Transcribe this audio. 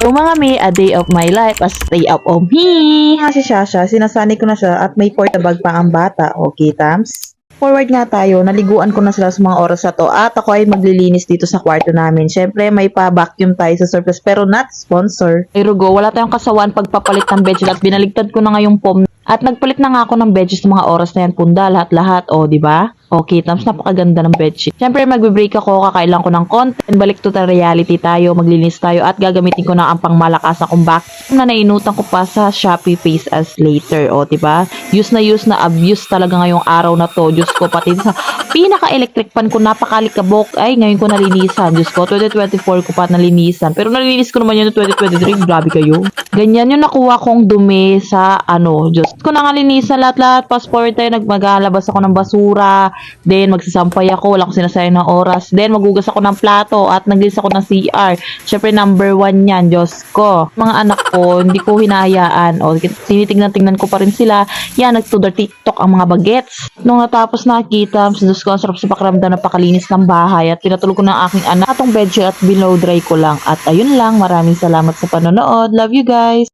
So mga me, a day of my life, a stay up of me. Si Shasha, sinasanay ko na siya at may portabag pa ang bata. Okay, Tams? Forward nga tayo, naliguan ko na sila sa mga oras na to at ako ay maglilinis dito sa kwarto namin. Syempre, may pa-vacuum tayo sa surface pero not sponsor. Ay Rugo, wala tayong kasawan pagpapalit ng bedsheet at binaligtad ko na nga yung foam. At nagpalit na nga ako ng bedsheet sa mga oras na yan, punda, lahat-lahat, o, di ba? Okay, Tams, napakaganda ng bedsheet. Siyempre, magbe-break ako, kakailan ko ng content, balik to the reality tayo, maglinis tayo, at gagamitin ko na ang pangmalakas na kumbak na nainutan ko pa sa Shopee Face as later, o, diba? Use na abuse talaga ngayong araw na to, Diyos ko, pati sa pinaka-electric pan ko, napakalikabok, ay, ngayon ko nalinisan, Diyos ko, 2024 ko pa nalinisan, pero nalinis ko naman yun 2023, grabe kayo. Ganyan yung nakuha kong dumi sa, Diyos ko na nga linisan lahat-lahat, fast forward tayo, maglalabas ako ng basura, then magsasampay ako, wala akong sinasayang ng oras. Then magugas ako ng plato at naglinis ako ng CR. Syempre number 1 yan, Diyos ko. Mga anak ko, hindi ko hinahayaan. O, tinitignan-tingnan ko pa rin sila. Yan, nagtudor TikTok ang mga bagets. Nung natapos nakita, Diyos ko, ang sarap sa pakiramdam na pakalinis ng bahay at pinatulog ko ng aking anak atong bedsheet at below dry ko lang. At ayun lang, maraming salamat sa panonood. Love you guys!